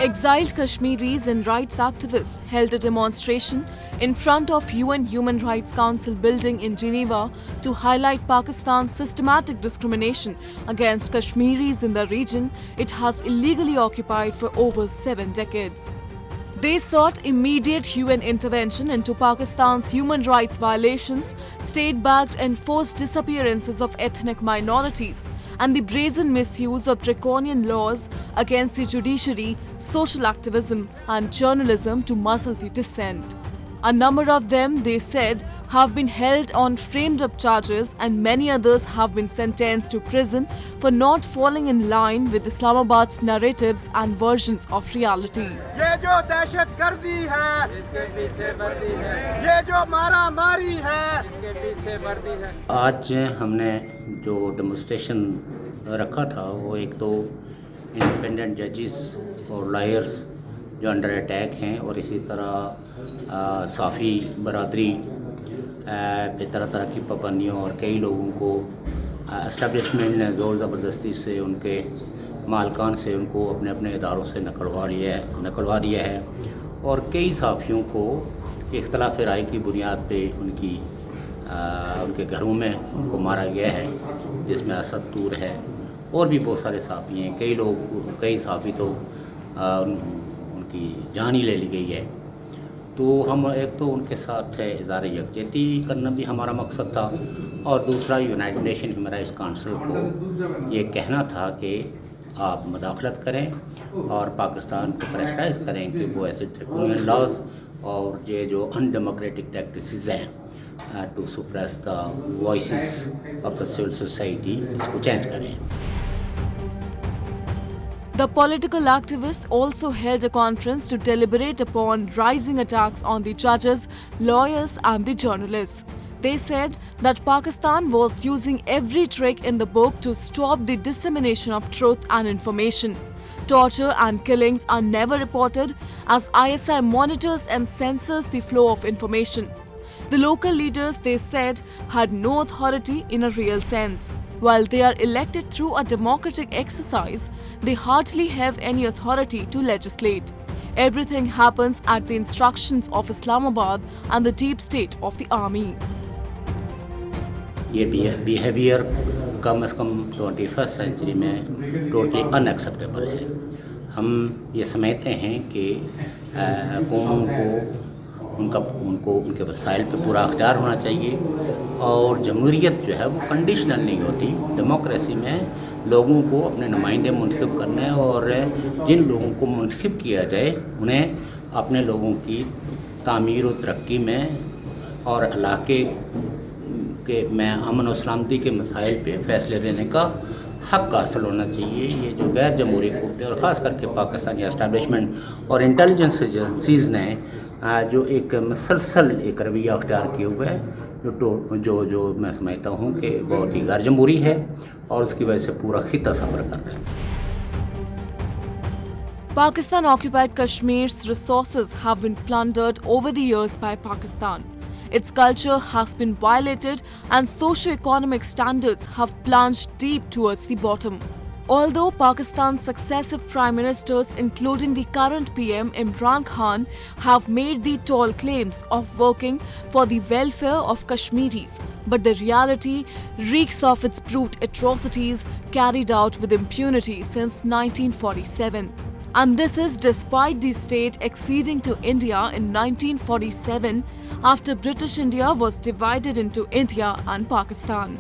Exiled Kashmiris and rights activists held a demonstration in front of UN Human Rights Council building in Geneva to highlight Pakistan's systematic discrimination against Kashmiris in the region it has illegally occupied for over 7 decades. They sought immediate UN intervention into Pakistan's human rights violations, state-backed enforced disappearances of ethnic minorities, and the brazen misuse of draconian laws against the judiciary, social activism, and journalism to muzzle the dissent. A number of them, they said, have been held on framed-up charges, and many others have been sentenced to prison for not falling in line with Islamabad's narratives and versions of reality. ये जो दहशतगर्दी है, इसके पीछे वर्दी है, ये जो मारामारी है, इसके पीछे वर्दी है। आज हमने जो डेमोन्स्ट्रेशन रखा था वो एक तो इंडिपेंडेंट जजेस और लॉयर्स जो अंडर अटैक हैं, और इसी तरह साफ़ी बरादरी पे तरह तरह की पाबंदियों और कई लोगों को एस्टेब्लिशमेंट ने ज़ोर ज़बरदस्ती से उनके मालकान से उनको अपने अपने इदारों से निकलवा दिया है और कई साफ़ियों को इख्तलाफ राय की बुनियाद पे उनके घरों में उनको मारा गया है, जिसमें असद तूर है और भी बहुत सारे साफ़ी हैं। कई साफ़ी तो उनकी जान ही ले ली गई है। तो हम एक तो उनके साथ इज़हार यकजहती करना भी हमारा मकसद था, और दूसरा United nation human rights council को ये कहना था कि आप मदाखलत करें और पाकिस्तान को प्रेशराइज करें कि वो ऐसे ड्रैकोनियन लॉज और ये जो अनडेमोक्रेटिक प्रैक्टिसेस हैं to suppress the voices of the civil society, इसको चेंज करें। The political activists also held a conference to deliberate upon rising attacks on the judges, lawyers, and the journalists. They said that Pakistan was using every trick in the book to stop the dissemination of truth and information. Torture and killings are never reported as ISI monitors and censors the flow of information. The local leaders, they said, had no authority in a real sense. While they are elected through a democratic exercise, they hardly have any authority to legislate. Everything happens at the instructions of Islamabad and the deep state of the army. ये behaviour कम से कम 21st century में totally unacceptable है। हम ये समझते हैं कि कौमों को उनके वसाइल पे पूरा अख्तियार होना चाहिए, और जमहूरियत जो है वो कंडीशनल नहीं होती। डेमोक्रेसी में लोगों को अपने नुमाइंदे मुंतखब करना है, और जिन लोगों को मुंतखब किया जाए उन्हें अपने लोगों की तामीर और तरक्की में और इलाके में अमन और सलामती के मसाइल पे फैसले लेने का हक़ हासिल होना चाहिए। ये जो गैर जमहूरी कुत्ते और ख़ास करके पाकिस्तानी एस्टैब्लिशमेंट और इंटेलिजेंस एजेंसीज़ ने जो एक मसलसल एक रवैया अख्तियार किया हुआ है, जो मैं समझता हूँ कि बहुत ही गैर जमहूरी है, और उसकी वजह से पूरा खित्ता सफ़र कर रहा है। Pakistan occupied Kashmir's resources have been plundered over the years by Pakistan. Its culture has been violated and socio-economic standards have plunged deep towards the bottom. Although Pakistan's successive prime ministers, including the current PM Imran Khan, have made the tall claims of working for the welfare of Kashmiris, but the reality reeks of its brute atrocities carried out with impunity since 1947. And this is despite the state acceding to India in 1947 after British India was divided into India and Pakistan.